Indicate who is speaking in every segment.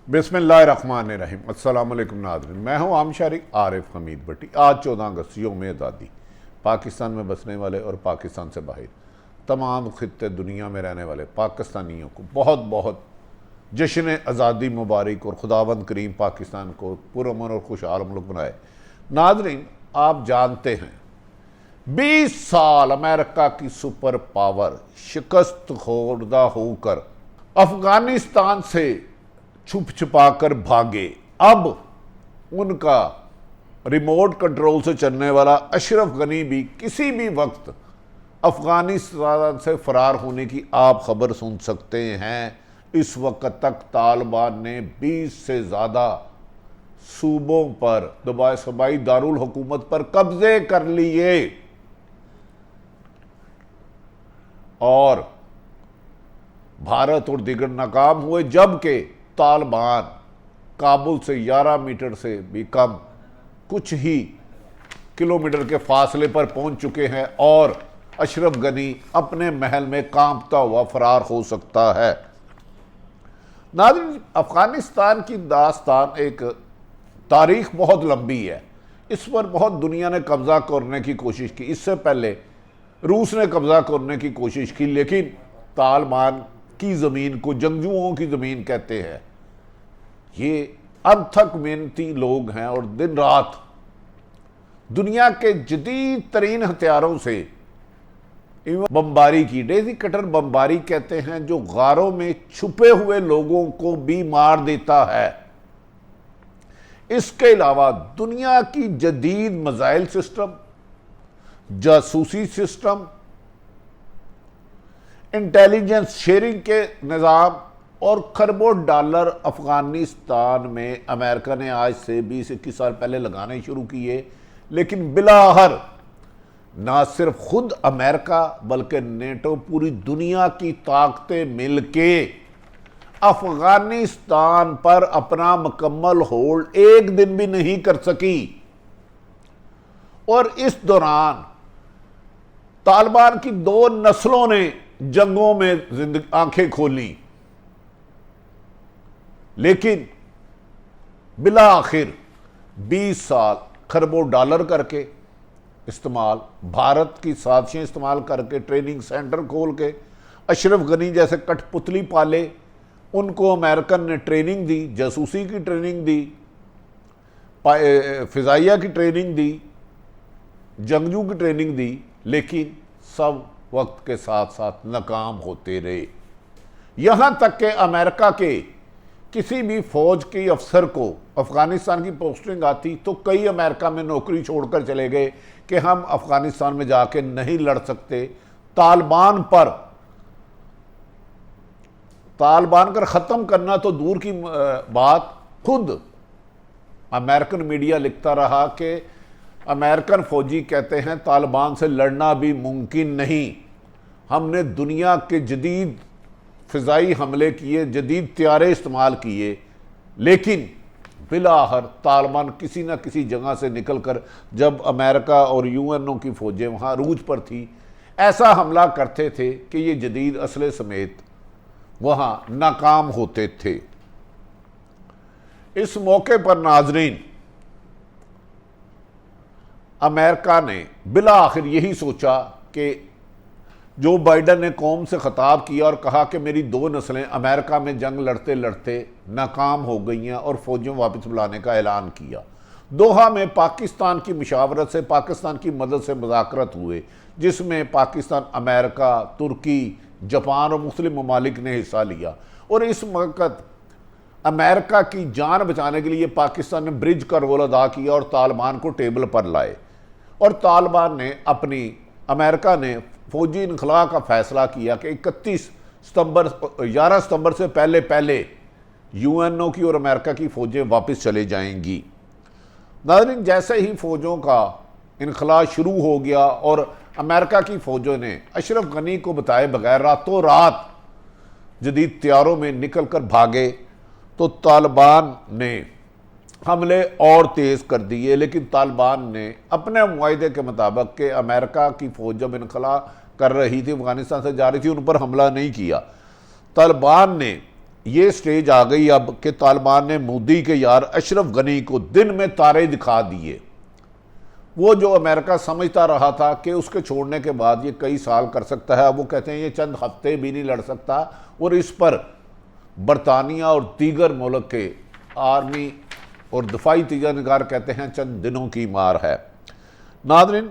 Speaker 1: बिस्मिल्लाहिर्रहमानिर्रहीम। अस्सलाम वालेकुम नाज़रीन, मैं हूँ आमशारी आरिफ हमीद भट्टी। आज 14 अगस्त यौम आज़ादी। पाकिस्तान में बसने वाले और पाकिस्तान से बाहर तमाम खित्ते दुनिया में रहने वाले पाकिस्तानियों को बहुत बहुत जश्न आज़ादी मुबारक और खुदावंद करीम पाकिस्तान को पुरअमन और खुशहाल मुल्क बनाए। नाज़रीन, आप जानते हैं 20 साल अमेरिका की सुपर पावर शिकस्त खोर्दा होकर अफगानिस्तान से छुप छुपा कर भागे। अब उनका रिमोट कंट्रोल से चलने वाला अशरफ गनी भी किसी भी वक्त अफगानिस्तान से फरार होने की आप खबर सुन सकते हैं। इस वक्त तक तालिबान ने 20 से ज़्यादा सूबों पर सूबाई दारुल हुकूमत पर कब्जे कर लिए और भारत और दिगर नाकाम हुए, जबकि तालिबान काबुल से 11 मीटर से भी कम कुछ ही किलोमीटर के फासले पर पहुंच चुके हैं और अशरफ गनी अपने महल में कांपता हुआ फरार हो सकता है। नाज़रीन, अफगानिस्तान की दास्तान एक तारीख बहुत लंबी है। इस पर बहुत दुनिया ने कब्जा करने की कोशिश की। इससे पहले रूस ने कब्जा करने की कोशिश की, लेकिन तालिबान की ज़मीन को जंगजुओं की ज़मीन कहते हैं। ये अनथक मेहनती लोग हैं और दिन रात दुनिया के जदीद तरीन हथियारों से बमबारी की, डेज़ी कटर बमबारी कहते हैं, जो गारों में छुपे हुए लोगों को भी मार देता है। इसके अलावा दुनिया की जदीद मिसाइल सिस्टम, जासूसी सिस्टम, इंटेलिजेंस शेयरिंग के निज़ाम और खरबों डॉलर अफगानिस्तान में अमेरिका ने आज से 20-21 साल पहले लगाने शुरू किए। लेकिन बिलाहर ना सिर्फ खुद अमेरिका बल्कि नेटो, पूरी दुनिया की ताकतें मिलके अफगानिस्तान पर अपना मुकम्मल होल्ड एक दिन भी नहीं कर सकी। और इस दौरान तालिबान की 2 नस्लों ने जंगों में आंखें खोली, लेकिन बिला आखिर 20 साल खरबों डॉलर करके इस्तेमाल, भारत की साजिशें इस्तेमाल करके, ट्रेनिंग सेंटर खोल के अशरफ गनी जैसे कठपुतली पाले, उनको अमेरिकन ने ट्रेनिंग दी, जासूसी की ट्रेनिंग दी, फिजाइया की ट्रेनिंग दी, जंगजू की ट्रेनिंग दी, लेकिन सब वक्त के साथ साथ नाकाम होते रहे। यहां तक कि अमेरिका के किसी भी फौज के अफसर को अफगानिस्तान की पोस्टिंग आती तो कई अमेरिका में नौकरी छोड़कर चले गए कि हम अफगानिस्तान में जाके नहीं लड़ सकते। तालिबान कर ख़त्म करना तो दूर की बात, खुद अमेरिकन मीडिया लिखता रहा कि अमेरिकन फौजी कहते हैं तालिबान से लड़ना भी मुमकिन नहीं। हमने दुनिया के जदीद फ़िज़ाई हमले किए, जदीद त्यारे इस्तेमाल किए, लेकिन बिलाहर तालिबान किसी न किसी जगह से निकल कर, जब अमेरिका और यूएनओ की फ़ौजें वहाँ अरूज पर थी, ऐसा हमला करते थे कि ये जदीद असले समेत वहाँ नाकाम होते थे। इस मौके पर नाजरीन, अमेरिका ने बिला आखिर यही सोचा कि जो बाइडन ने कौम से खिताब किया और कहा कि मेरी 2 नस्लें अमेरिका में जंग लड़ते लड़ते नाकाम हो गई हैं और फौजियों वापस बुलाने का ऐलान किया। दोहा में पाकिस्तान की मुशावरत से, पाकिस्तान की मदद से मुज़ाकरात हुए, जिसमें पाकिस्तान, अमेरिका, तुर्की, जापान और मुस्लिम ममालिक ने हिस्सा लिया। और इस वक्त अमेरिका की जान बचाने के लिए पाकिस्तान ने ब्रिज का रोल अदा किया और तालिबान को टेबल पर लाए। और तालिबान ने अमेरिका ने फौजी इनखला का फैसला किया कि 11 सितंबर से पहले यूएनओ की और अमेरिका की फ़ौजें वापस चले जाएंगी। नाज़रीन, जैसे ही फ़ौजों का इनखला शुरू हो गया और अमेरिका की फ़ौजों ने अशरफ गनी को बताए बगैर रातों रात जदीद त्यारों में निकल कर भागे, तो तालिबान ने हमले और तेज़ कर दिए। लेकिन तालिबान ने अपने मुआहदे के मुताबिक कि अमेरिका की फ़ौज जब इनखला कर रही थी, अफगानिस्तान से जा रही थी, उन पर हमला नहीं किया। तालिबान ने ये स्टेज आ गई अब कि तालिबान ने मोदी के यार अशरफ गनी को दिन में तारे दिखा दिए। वो जो अमेरिका समझता रहा था कि उसके छोड़ने के बाद ये कई साल कर सकता है, अब वो कहते हैं ये चंद हफ्ते भी नहीं लड़ सकता, और इस पर बरतानिया और दीगर मुल्क के आर्मी और दफाई तजनिगार कहते हैं चंद दिनों की मार है। नादरीन,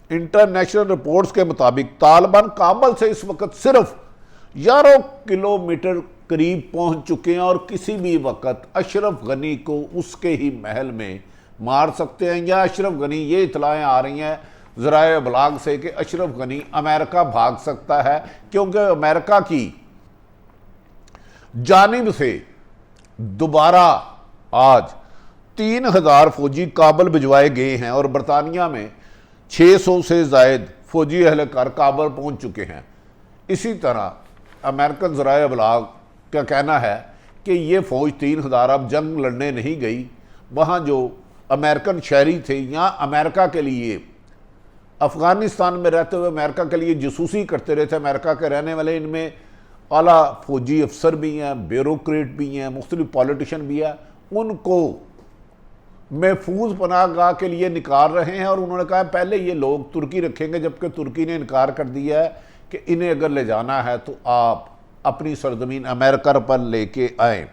Speaker 1: इंटरनेशनल रिपोर्ट्स के मुताबिक तालिबान काबुल से इस वक्त सिर्फ 11 किलोमीटर करीब पहुंच चुके हैं और किसी भी वक्त अशरफ गनी को उसके ही महल में मार सकते हैं। या अशरफ गनी, ये इतलाएं आ रही हैं ज़राए इबलाग से कि अशरफ गनी अमेरिका भाग सकता है, क्योंकि अमेरिका की जानिब से दोबारा आज 3000 फौजी काबुल भिजवाए गए हैं और बरतानिया में 600 से ज़ायद फौजी एहलकार काबुल पहुंच चुके हैं। इसी तरह अमेरिकन ज़राए इबलाग का कहना है कि ये फ़ौज 3000 अब जंग लड़ने नहीं गई, वहाँ जो अमेरिकन शहरी थे या अमेरिका के लिए अफ़गानिस्तान में रहते हुए अमेरिका के लिए जासूसी करते रहे थे अमेरिका के रहने वाले, इनमें आला फौजी अफसर भी हैं, ब्यूरोक्रेट भी हैं, मुख्तलिफ पॉलिटिशियन भी हैं, उनको महफूज पनाहगाह के लिए निकाल रहे हैं। और उन्होंने कहा पहले ये लोग तुर्की रखेंगे, जबकि तुर्की ने इनकार कर दिया है कि इन्हें अगर ले जाना है तो आप अपनी सरजमीन अमेरिका पर लेके आए।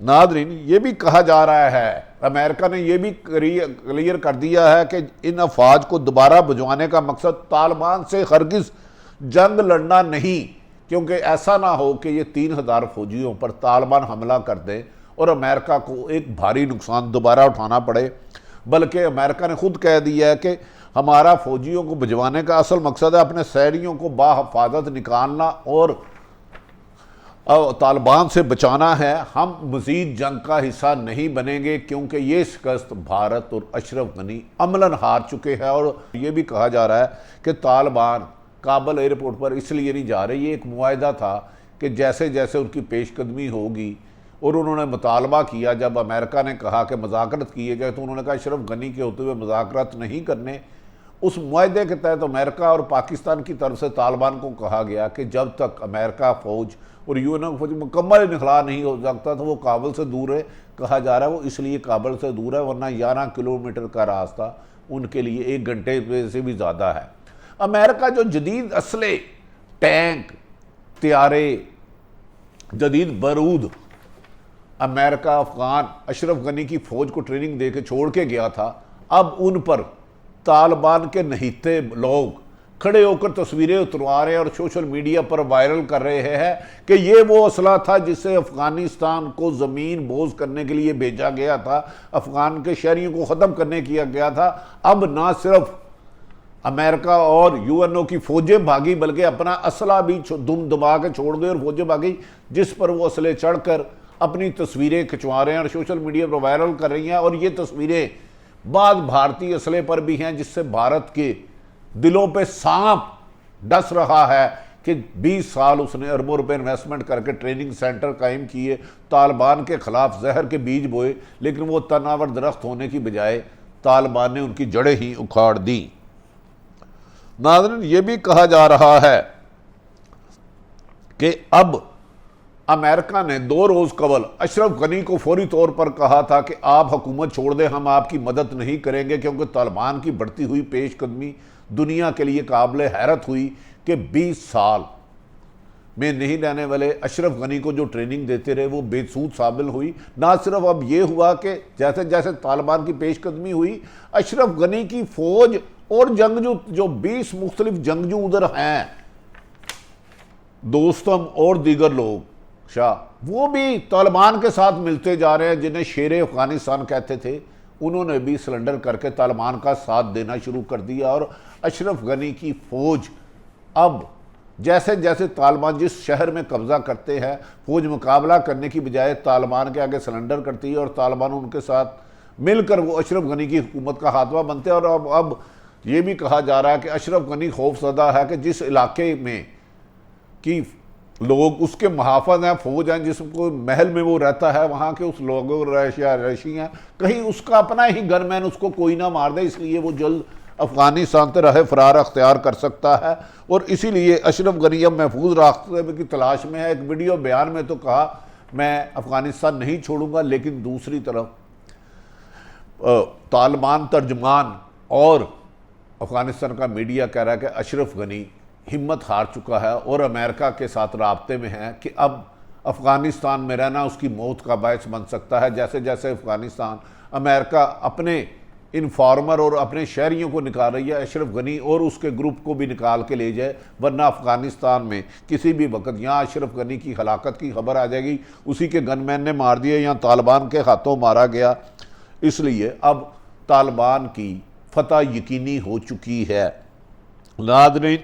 Speaker 1: नादरीन, ये भी कहा जा रहा है, अमेरिका ने यह भी क्लियर कर दिया है कि इन अफवाज को दोबारा भिजवाने का मकसद तालिबान से हरगिज जंग लड़ना नहीं, क्योंकि ऐसा ना हो कि ये 3000 फौजियों पर तालिबान हमला कर दें और अमेरिका को एक भारी नुकसान दोबारा उठाना पड़े। बल्कि अमेरिका ने खुद कह दिया है कि हमारा फौजियों को भिजवाने का असल मकसद है अपने शहरियों को बाहिफाजत निकालना और तालिबान से बचाना है। हम मज़ीद जंग का हिस्सा नहीं बनेंगे, क्योंकि ये शिकस्त भारत और अशरफ गनी अमलन हार चुके हैं। और ये भी कहा जा रहा है कि तालिबान काबुल एयरपोर्ट पर इसलिए नहीं जा रही, ये एक मुआहदा था कि जैसे जैसे उनकी पेशकदमी होगी, और उन्होंने मुतालबा किया, जब अमेरिका ने कहा कि मुज़ाकरत किए गए तो उन्होंने कहा अशरफ गनी के होते हुए मुज़ाकरत नहीं करने। उस मुआहदे के तहत अमेरिका और पाकिस्तान की तरफ से तालिबान को कहा गया कि जब तक अमेरिका फ़ौज और यूएन फौज मुकम्मल इनखला नहीं हो सकता तो वो काबुल से दूर है। कहा जा रहा है वो इसलिए काबुल से दूर है, वरना 11 किलोमीटर का रास्ता उनके लिए 1 घंटे से भी ज़्यादा है। अमेरिका जो जदीद असले, टैंक, त्यारे, जदीद बारूद अमेरिका अफगान अशरफ गनी की फ़ौज को ट्रेनिंग दे के छोड़ के गया था, अब उन पर तालिबान के नहीते लोग खड़े होकर तस्वीरें उतरवा रहे हैं और सोशल मीडिया पर वायरल कर रहे हैं कि ये वो असला था जिससे अफ़गानिस्तान को ज़मीन बोझ करने के लिए भेजा गया था, अफ़गान के शहरियों को ख़त्म करने किया गया था। अब ना सिर्फ अमेरिका और यूएनओ की फ़ौजें भागी, बल्कि अपना असला भी दुम दबा के छोड़ गए और फ़ौजें भागी, जिस पर वो असले चढ़कर अपनी तस्वीरें खिंचवा रहे हैं और सोशल मीडिया पर वायरल कर रही हैं। और ये तस्वीरें बाद भारतीय असले पर भी हैं, जिससे भारत के दिलों पे सांप डस रहा है कि 20 साल उसने अरबों रुपए इन्वेस्टमेंट करके ट्रेनिंग सेंटर कायम किए, तालिबान के खिलाफ जहर के बीज बोए, लेकिन वो तनावर दरख्त होने की बजाय तालिबान ने उनकी जड़ें ही उखाड़ दी। नाज़रीन, ये भी कहा जा रहा है कि अब अमेरिका ने 2 रोज़ कबल अशरफ गनी को फौरी तौर पर कहा था कि आप हुकूमत छोड़ दें, हम आपकी मदद नहीं करेंगे, क्योंकि तालिबान की बढ़ती हुई पेशकदमी दुनिया के लिए काबिल हैरत हुई कि 20 साल में नहीं रहने वाले अशरफ गनी को जो ट्रेनिंग देते रहे वो बेसूद साबिल हुई। ना सिर्फ अब ये हुआ कि जैसे जैसे तालिबान की पेशकदमी हुई, अशरफ गनी की फ़ौज और जंगजू जो 20 मुख्तलिफ जंगजू उधर हैं, दोस्तम और दीगर लोग शाह, वो भी तालिबान के साथ मिलते जा रहे हैं, जिन्हें शेर अफ़गानिस्तान कहते थे, उन्होंने भी सरेंडर करके तालिबान का साथ देना शुरू कर दिया। और अशरफ गनी की फ़ौज अब जैसे जैसे तालिबान जिस शहर में कब्ज़ा करते हैं, फ़ौज मुकाबला करने की बजाय तालिबान के आगे सरेंडर करती है और तालिबान उनके साथ मिलकर वो अशरफ गनी की हुकूमत का खात्मा बनते हैं। और अब ये भी कहा जा रहा है कि अशरफ गनी खौफजदा है कि जिस इलाके में कि लोग उसके मुहाफ़िज़ हैं, फ़ौज हैं, जिसको महल में वो रहता है, वहाँ के उस लोगों रशी हैं, कहीं उसका अपना ही गनमैन उसको कोई ना मार दे, इसलिए वो जल्द अफगानिस्तान से राह फरार अख्तियार कर सकता है। और इसीलिए अशरफ गनी अब महफूज रास्ते की तलाश में है। एक वीडियो बयान में तो कहा मैं अफगानिस्तान नहीं छोड़ूंगा, लेकिन दूसरी तरफ तालिबान तर्जमान और अफगानिस्तान का मीडिया कह रहा है कि अशरफ गनी हिम्मत हार चुका है और अमेरिका के साथ राब्ते में है कि अब अफगानिस्तान में रहना उसकी मौत का बायस बन सकता है। जैसे जैसे अफगानिस्तान अमेरिका अपने इन्फॉर्मर और अपने शहरियों को निकाल रही है, अशरफ गनी और उसके ग्रुप को भी निकाल के ले जाए, वरना अफगानिस्तान में किसी भी वक्त यहाँ अशरफ गनी की हलाकत की खबर आ जाएगी, उसी के गनमैन ने मार दिया या तालिबान के हाथों मारा गया। इसलिए अब तालिबान की फतह यकीनी हो चुकी है। नाज़रीन,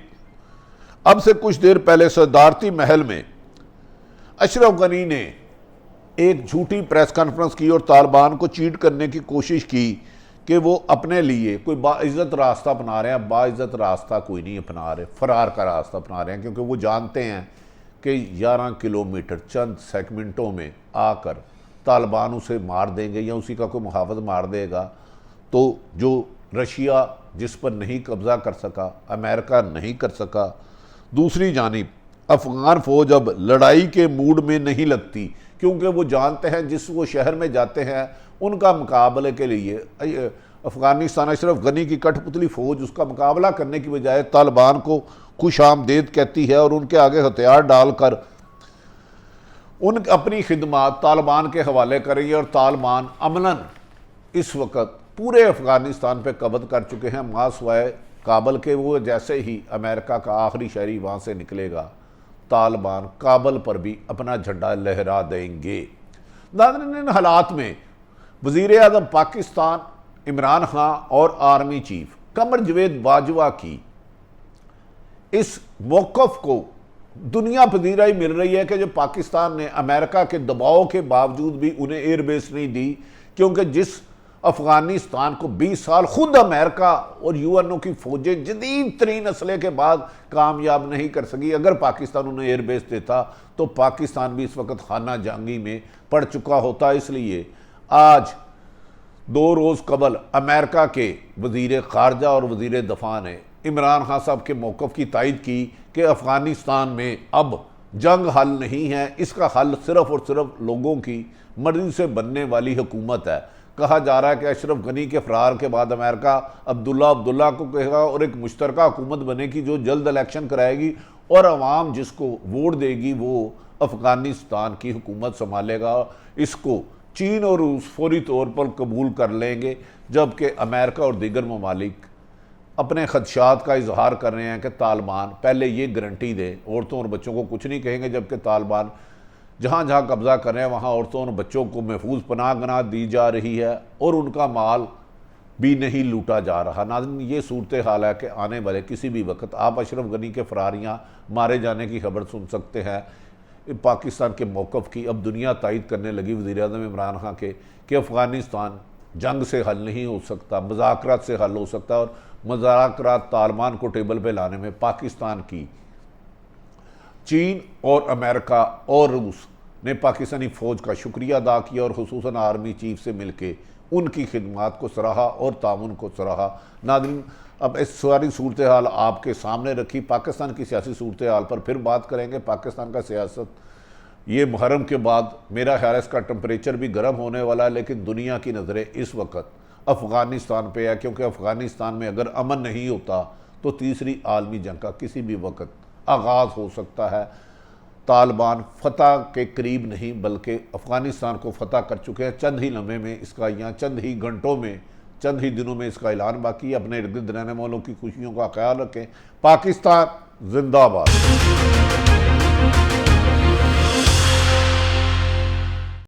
Speaker 1: अब से कुछ देर पहले सदारती महल में अशरफ गनी ने एक झूठी प्रेस कॉन्फ्रेंस की और तालिबान को चीट करने की कोशिश की कि वो अपने लिए कोई बाइज़्ज़त रास्ता अपना रहे हैं। बाइज़्ज़त रास्ता कोई नहीं अपना रहे, फरार का रास्ता अपना रहे हैं, क्योंकि वो जानते हैं कि 11 किलोमीटर चंद सेकंडों में आकर तालिबान उसे मार देंगे या उसी का कोई मुहाफ़िज़ मार देगा। तो जो रशिया जिस पर नहीं कब्ज़ा कर सका, अमेरिका नहीं कर सका, दूसरी जानिब अफ़गान फ़ौज अब लड़ाई के मूड में नहीं लगती, क्योंकि वो जानते हैं जिस वो शहर में जाते हैं उनका मुकाबले के लिए अफ़गानिस्तान अशरफ गनी की कठपुतली फ़ौज उसका मुकाबला करने की बजाय तालिबान को खुश आमदेद कहती है और उनके आगे हथियार डालकर उन अपनी खिदमत तालिबान के हवाले कर रही है। और तालिबान अमलन इस वक्त पूरे अफ़गानिस्तान पे कब्ज़ कर चुके हैं, मासवाए काबल के। वो जैसे ही अमेरिका का आखिरी शहरी वहाँ से निकलेगा, तालिबान काबल पर भी अपना झंडा लहरा देंगे। नाज़रीन, इन हालात में वज़ीर आज़म पाकिस्तान इमरान खान और आर्मी चीफ कमर जवेद बाजवा की इस मौक़िफ़ को दुनिया पजीराई मिल रही है कि जो पाकिस्तान ने अमेरिका के दबाव के बावजूद भी उन्हें एयरबेस नहीं दी, क्योंकि जिस अफ़गानिस्तान को 20 साल खुद अमेरिका और यूएनओ की फ़ौजें जदीद तरीन असले के बाद कामयाब नहीं कर सकी, अगर पाकिस्तान उन्हें एयरबेस देता तो पाकिस्तान भी इस वक्त खाना जंगी में पड़ चुका होता। इसलिए आज 2 रोज़ कबल अमेरिका के वज़ीर ख़ारजा और वज़ीर दफ़ा ने इमरान खान साहब के मौक़िफ़ की तायद की कि अफ़गानिस्तान में अब जंग हल नहीं है, इसका हल सिर्फ़ और सिर्फ लोगों की मर्ज़ी से बनने वाली हुकूमत है। कहा जा रहा है कि अशरफ गनी के फ़रार के बाद अमेरिका अब्दुल्ला को कहेगा और एक मुश्तरका हुकूमत बनेगी जो जल्द इलेक्शन कराएगी और अवाम जिसको वोट देगी वो अफ़गानिस्तान की हुकूमत संभालेगा। इसको चीन और रूस फौरी तौर पर कबूल कर लेंगे, जबकि अमेरिका और दीगर ममालिक अपने खदशात का इजहार कर रहे हैं कि तालिबान पहले ये गारंटी दे, औरतों और बच्चों को कुछ नहीं कहेंगे, जबकि तालिबान जहाँ जहाँ कब्ज़ा कर रहे हैं वहाँ औरतों और बच्चों को महफूज पनाह दी जा रही है और उनका माल भी नहीं लूटा जा रहा। नाज़रीन, ये सूरत हाल है कि आने वाले किसी भी वक्त आप अशरफ गनी के फरारियाँ मारे जाने की खबर सुन सकते हैं। पाकिस्तान के मौक़िफ़ की अब दुनिया तायद करने लगी वज़ीर आज़म इमरान खान के कि अफ़गानिस्तान जंग से हल नहीं हो सकता, मुज़ाकरात से हल हो सकता है। और मुज़ाकरात तालिबान को टेबल पे लाने में पाकिस्तान की चीन और अमेरिका और रूस ने पाकिस्तानी फ़ौज का शुक्रिया अदा किया और खुसूसन आर्मी चीफ से मिलके उनकी खिदमत को सराहा और ताउन को सराहा। नाज़रीन, अब इस सारी सूरत हाल आपके सामने रखी। पाकिस्तान की सियासी सूरत हाल पर फिर बात करेंगे। पाकिस्तान का सियासत ये मुहर्रम के बाद मेरा ख्याल है इसका टेम्परेचर भी गर्म होने वाला है, लेकिन दुनिया की नज़रें इस वक्त अफ़गानिस्तान पे है, क्योंकि अफ़गानिस्तान में अगर अमन नहीं होता तो तीसरी आलमी जंग का किसी भी वक्त आगाज़ हो सकता है। तालिबान फतह के करीब नहीं बल्कि अफ़गानिस्तान को फतह कर चुके हैं। चंद ही लम्हे में इसका या चंद ही घंटों में, चंद ही दिनों में इसका ऐलान बाकी है। अपने इर्द गिर्द रहने वालों की खुशियों का ख्याल रखें। पाकिस्तान जिंदाबाद।